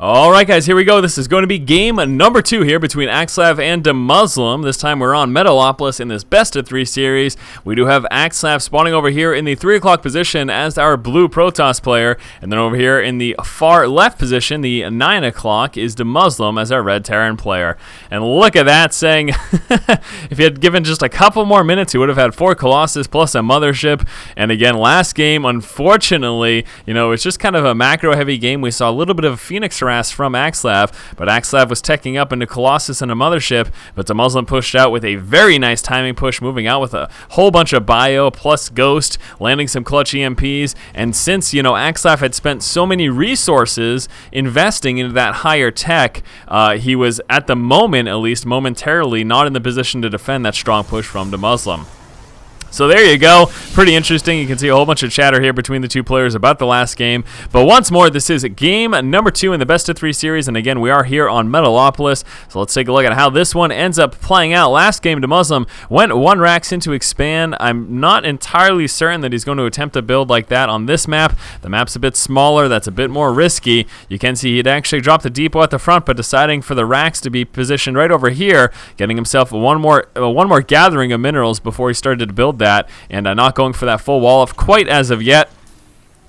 Alright guys, here we go. This is going to be game number 2 here between Axslav and DeMusliM. This time we're on Metalopolis in this best of 3 series. We do have Axslav spawning over here in the 3 o'clock position as our blue Protoss player. And then over here in the far left position, the 9 o'clock, is DeMusliM as our red Terran player. And look at that, saying if he had given just a couple more minutes, he would have had 4 Colossus plus a Mothership. And again, last game, unfortunately, it's just kind of a macro-heavy game. We saw a little bit of a Phoenix harass from Axslav, but Axslav was teching up into Colossus and a Mothership, but DeMusliM pushed out with a very nice timing push, moving out with a whole bunch of Bio plus Ghost, landing some clutch EMPs, and since, Axslav had spent so many resources investing into that higher tech, he was, at the moment at least, momentarily not in the position to defend that strong push from DeMusliM. So there you go. Pretty interesting. You can see a whole bunch of chatter here between the two players about the last game. But once more, this is game number 2 in the best of 3 series. And again, we are here on Metalopolis. So let's take a look at how this one ends up playing out. Last game, DeMusliM went 1 Rax into expand. I'm not entirely certain that he's going to attempt a build like that on this map. The map's a bit smaller. That's a bit more risky. You can see he'd actually dropped the depot at the front, but deciding for the Rax to be positioned right over here, getting himself one more gathering of minerals before he started to build that, and not going for that full wall of quite as of yet.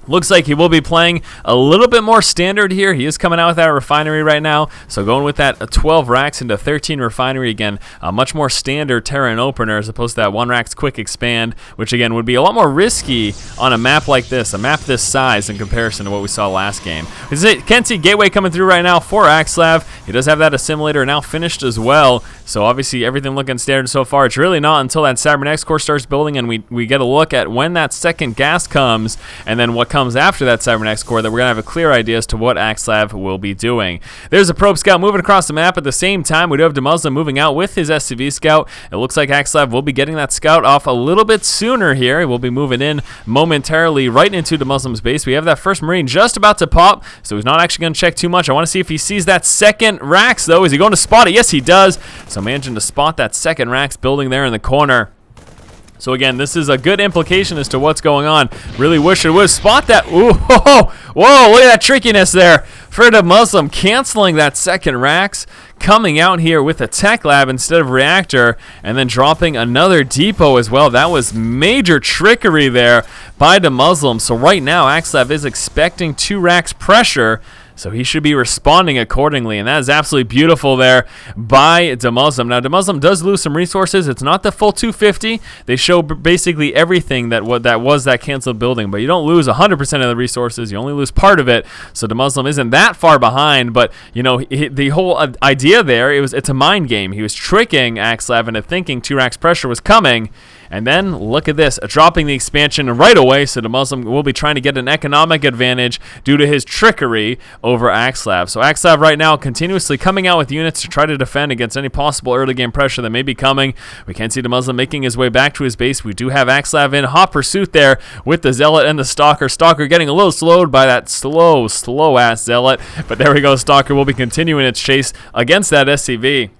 Looks like he will be playing a little bit more standard here. He is coming out with that refinery right now, so going with that 12 racks into 13 refinery again, a much more standard Terran opener as opposed to that 1 racks quick expand, which again would be a lot more risky on a map like this, a map this size in comparison to what we saw last game. You can see Gateway coming through right now for Axslav. He does have that assimilator now finished as well, so obviously everything looking standard so far. It's really not until that Cyber Next core starts building and we get a look at when that second gas comes and then what comes after that Cybernex core that we're going to have a clear idea as to what Axslav will be doing. There's a probe scout moving across the map. At the same time, we do have DeMusliM moving out with his SCV scout. It looks like Axslav will be getting that scout off a little bit sooner here. He will be moving in momentarily right into DeMuslim's base. We have that first Marine just about to pop, so he's not actually going to check too much. I want to see if he sees that second Rax, though. Is he going to spot it? Yes, he does. So managing to spot that second Rax building there in the corner. So again, this is a good implication as to what's going on. Really wish it would spot that. Ooh, whoa, look at that trickiness there. For DeMusliM canceling that second Rax, coming out here with a tech lab instead of reactor, and then dropping another depot as well. That was major trickery there by DeMusliM. So right now, Axslav is expecting 2 Rax pressure, so he should be responding accordingly, and that is absolutely beautiful there by DeMusliM. Now, DeMusliM does lose some resources. It's not the full 250. They show basically everything that was that canceled building, but you don't lose 100% of the resources. You only lose part of it, so DeMusliM isn't that far behind, but, the whole idea there, it's a mind game. He was tricking Axslav into thinking 2 Rax pressure was coming. And then, look at this, dropping the expansion right away, so DeMusliM will be trying to get an economic advantage due to his trickery over Axslav. So Axslav right now continuously coming out with units to try to defend against any possible early game pressure that may be coming. We can see DeMusliM making his way back to his base. We do have Axslav in hot pursuit there with the Zealot and the Stalker. Stalker getting a little slowed by that slow-ass Zealot. But there we go, Stalker will be continuing its chase against that SCV.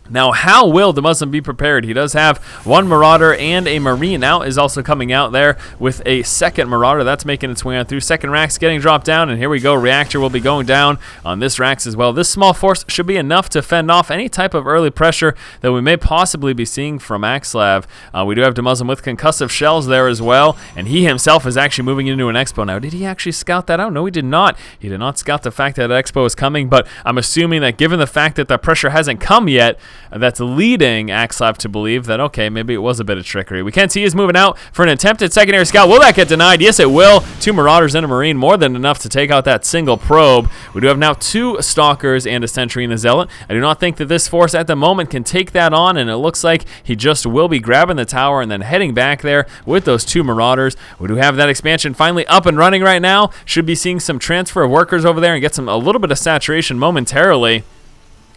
Now, how will DeMusliM be prepared? He does have 1 Marauder and a Marine out is also coming out there with a second Marauder. That's making its way on through. Second Rax getting dropped down, and here we go. Reactor will be going down on this Rax as well. This small force should be enough to fend off any type of early pressure that we may possibly be seeing from Axslav. We do have DeMusliM with concussive shells there as well, and he himself is actually moving into an Expo. Now, did he actually scout that out? No, he did not. He did not scout the fact that Expo is coming, but I'm assuming that given the fact that the pressure hasn't come yet, that's leading Axslav to believe that, okay, maybe it was a bit of trickery. We can see he's moving out for an attempted secondary scout. Will that get denied? Yes, it will. 2 Marauders and a Marine, more than enough to take out that single probe. We do have now 2 Stalkers and a Sentry and a Zealot. I do not think that this force at the moment can take that on, and it looks like he just will be grabbing the tower and then heading back there with those 2 Marauders. We do have that expansion finally up and running right now. Should be seeing some transfer of workers over there and get a little bit of saturation momentarily.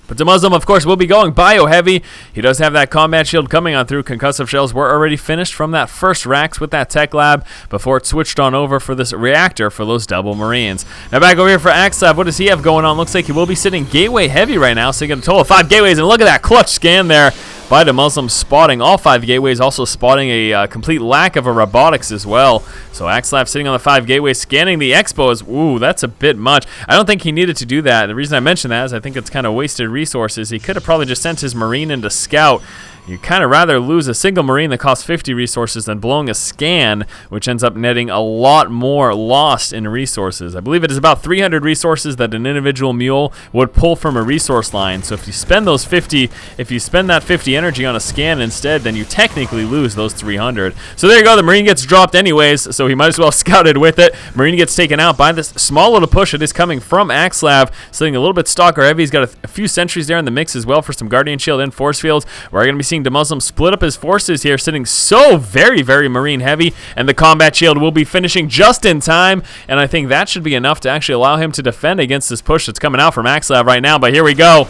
But DeMusliM, of course, will be going bio-heavy. He does have that combat shield coming on through. Concussive shells were already finished from that first Rax with that tech lab before it switched on over for this reactor for those double Marines. Now back over here for Axslav. What does he have going on? Looks like he will be sitting gateway heavy right now, so he got a total of 5 gateways. And look at that clutch scan there by DeMusliM, spotting all 5 gateways, also spotting a complete lack of a robotics as well. So Axslav sitting on the 5 gateways, scanning the expos. Ooh, that's a bit much. I don't think he needed to do that. The reason I mention that is I think it's kind of wasted resources. He could have probably just sent his Marine in to scout. You'd kind of rather lose a single Marine that costs 50 resources than blowing a scan, which ends up netting a lot more lost in resources. I believe it is about 300 resources that an individual mule would pull from a resource line. So if you spend those 50, if you spend that 50 energy on a scan instead, then you technically lose those 300. So there you go. The Marine gets dropped anyways, so he might as well have scouted with it. Marine gets taken out by this small little push that is coming from Axslav, sitting a little bit stalker heavy. He's got a few sentries there in the mix as well for some Guardian Shield and Force Fields. We're going to be seeing DeMusliM split up his forces here, sitting so very, very Marine heavy, and the combat shield will be finishing just in time, and I think that should be enough to actually allow him to defend against this push that's coming out from Axslav right now. But here we go.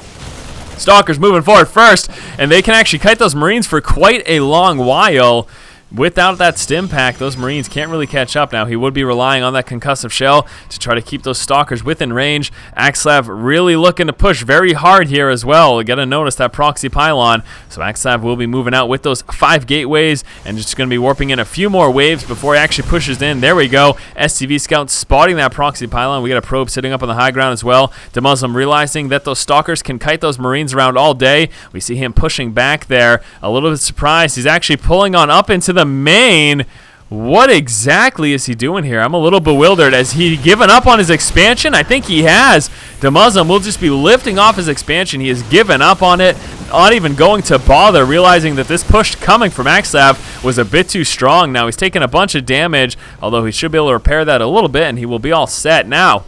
Stalkers moving forward first, and they can actually kite those Marines for quite a long while. Without that stim pack, those Marines can't really catch up. Now, he would be relying on that concussive shell to try to keep those stalkers within range. Axslav really looking to push very hard here as well. You got to notice that proxy pylon. So Axslav will be moving out with those 5 gateways and just going to be warping in a few more waves before he actually pushes in. There we go. SCV Scout spotting that proxy pylon. We got a probe sitting up on the high ground as well. DeMusliM realizing that those stalkers can kite those Marines around all day. We see him pushing back there. A little bit surprised. He's actually pulling on up into the main. What exactly is he doing here? I'm a little bewildered. Has he given up on his expansion? I think he has. DeMusliM will just be lifting off his expansion. He has given up on it, not even going to bother, realizing that this push coming from Axslav was a bit too strong. Now he's taking a bunch of damage, although he should be able to repair that a little bit, and he will be all set. Now,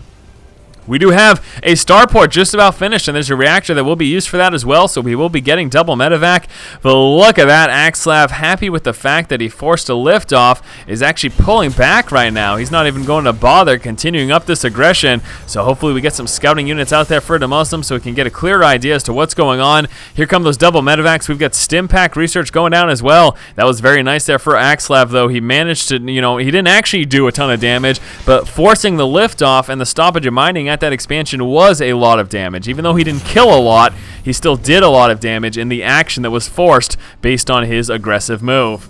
we do have a starport just about finished, and there's a reactor that will be used for that as well, so we will be getting double medevac. But look at that, Axslav, happy with the fact that he forced a liftoff, is actually pulling back right now. He's not even going to bother continuing up this aggression, so hopefully we get some scouting units out there for DeMusliM so we can get a clearer idea as to what's going on. Here come those double medevacs. We've got stim pack research going down as well. That was very nice there for Axslav, though. He managed to, he didn't actually do a ton of damage, but forcing the liftoff and the stoppage of mining at that expansion was a lot of damage. Even though he didn't kill a lot, he still did a lot of damage in the action that was forced based on his aggressive move.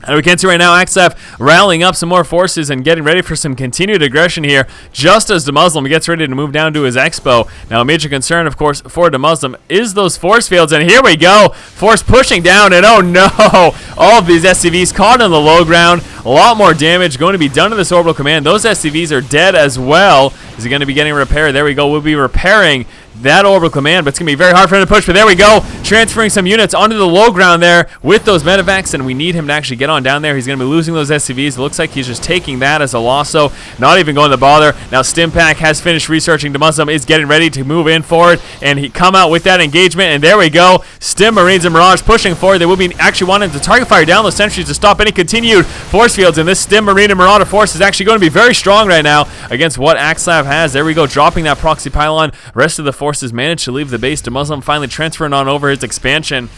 And we can see right now Axslav rallying up some more forces and getting ready for some continued aggression here, just as DeMusliM gets ready to move down to his expo. Now, a major concern, of course, for DeMusliM is those force fields, and here we go. Force pushing down, and oh no, all of these SCVs caught on the low ground. A lot more damage going to be done to this orbital command. Those SCVs are dead as well. Is he going to be getting repaired? There we go. We'll be repairing that orbital command, but it's going to be very hard for him to push. But there we go, transferring some units onto the low ground there with those medevacs, and we need him to actually get on down there. He's going to be losing those SCVs. It looks like he's just taking that as a loss, so not even going to bother. Now, Stimpack has finished researching. DeMusliM is getting ready to move in forward, and he come out with that engagement, and there we go. Stim, Marines, and Mirage pushing forward. They will be actually wanting to target fire down those sentries to stop any continued force fields, and this Stim, Marine, and Marauder force is actually going to be very strong right now against what Axslav has. There we go, dropping that proxy pylon. Rest of the forces managed to leave the base. DeMusliM finally transferring on over his expansion.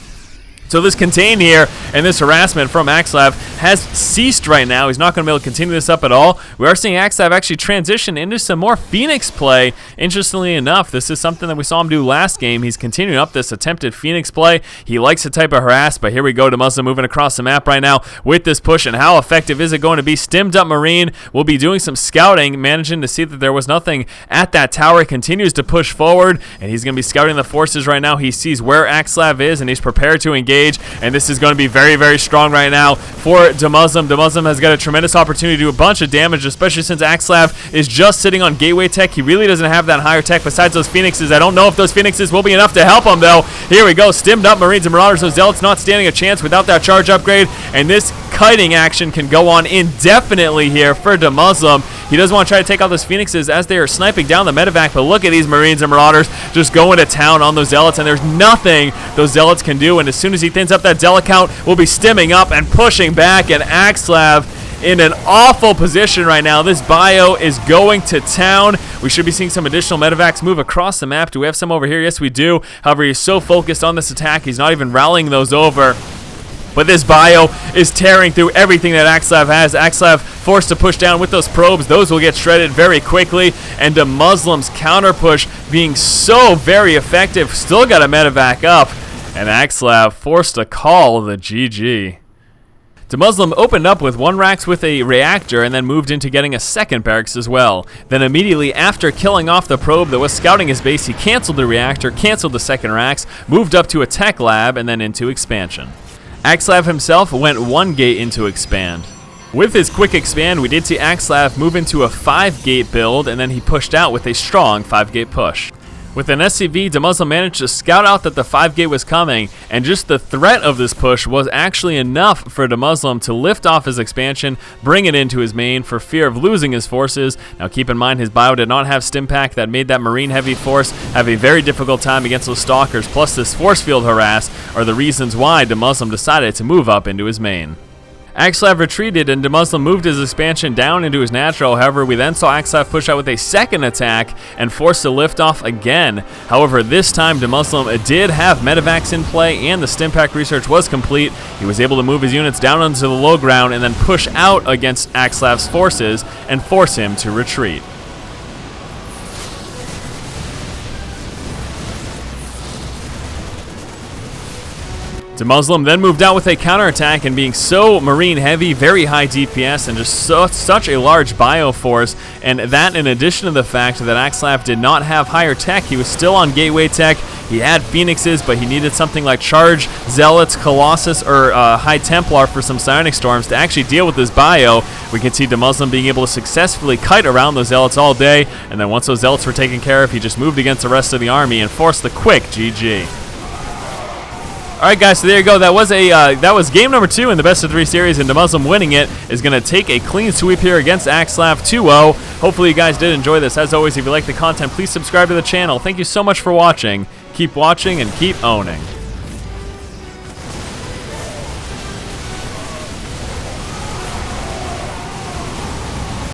So this contain here and this harassment from Axslav has ceased right now. He's not going to be able to continue this up at all. We are seeing Axslav actually transition into some more Phoenix play. Interestingly enough, this is something that we saw him do last game. He's continuing up this attempted Phoenix play. He likes the type of harass, but here we go. DeMusliM moving across the map right now with this push, and how effective is it going to be? Stimmed up Marine will be doing some scouting, managing to see that there was nothing at that tower. He continues to push forward, and he's going to be scouting the forces right now. He sees where Axslav is, and he's prepared to engage. And this is going to be very, very strong right now for DeMusliM. DeMusliM has got a tremendous opportunity to do a bunch of damage, especially since Axslav is just sitting on gateway tech. He really doesn't have that higher tech besides those Phoenixes. I don't know if those Phoenixes will be enough to help him, though. Here we go. Stimmed up Marines and Marauders. Those Zealots not standing a chance without that charge upgrade. And this kiting action can go on indefinitely here for DeMusliM. He doesn't want to try to take out those Phoenixes as they are sniping down the medevac, but look at these Marines and Marauders just going to town on those Zealots, and there's nothing those Zealots can do. And as soon as he thins up that Zealot count, will be stimming up and pushing back, and Axslav in an awful position right now. This bio is going to town. We should be seeing some additional medevacs move across the map. Do we have some over here? Yes, we do. However, he's so focused on this attack, he's not even rallying those over. But this bio is tearing through everything that Axslav has. Axslav forced to push down with those probes. Those will get shredded very quickly. And DeMuslim's counter push being so very effective. Still got a medevac up. and Axslav forced a call of the GG. DeMusliM opened up with one Rax with a reactor and then moved into getting a second barracks as well. Then immediately after killing off the probe that was scouting his base, he canceled the reactor, canceled the second Rax, moved up to a tech lab, and then into expansion. Axslav himself went one gate into expand. With his quick expand, we did see Axslav move into a 5-gate build, and then he pushed out with a strong 5-gate push. With an SCV, DeMusliM managed to scout out that the 5-gate was coming, and just the threat of this push was actually enough for DeMusliM to lift off his expansion, bring it into his main for fear of losing his forces. Now keep in mind his bio did not have Stimpack, that made that Marine heavy force have a very difficult time against those Stalkers, plus this force field harass are the reasons why DeMusliM decided to move up into his main. Axslav retreated and DeMusliM moved his expansion down into his natural. However, we then saw Axslav push out with a second attack and force the liftoff again. However, this time DeMusliM did have medevacs in play and the Stimpack research was complete. He was able to move his units down onto the low ground and then push out against Axslav's forces and force him to retreat. DeMusliM then moved out with a counterattack, and being so Marine heavy, very high DPS, and just such a large bio force, and that in addition to the fact that Axslav did not have higher tech, he was still on gateway tech. He had Phoenixes, but he needed something like Charge, Zealots, Colossus, or High Templar for some Psionic Storms to actually deal with this bio. We can see DeMusliM being able to successfully kite around those Zealots all day, and then once those Zealots were taken care of, he just moved against the rest of the army and forced the quick GG. Alright guys, so there you go. That was game number 2 in the best of 3 series, and DeMusliM winning it is going to take a clean sweep here against Axslav 2-0. Hopefully you guys did enjoy this. As always, if you like the content, please subscribe to the channel. Thank you so much for watching. Keep watching and keep owning.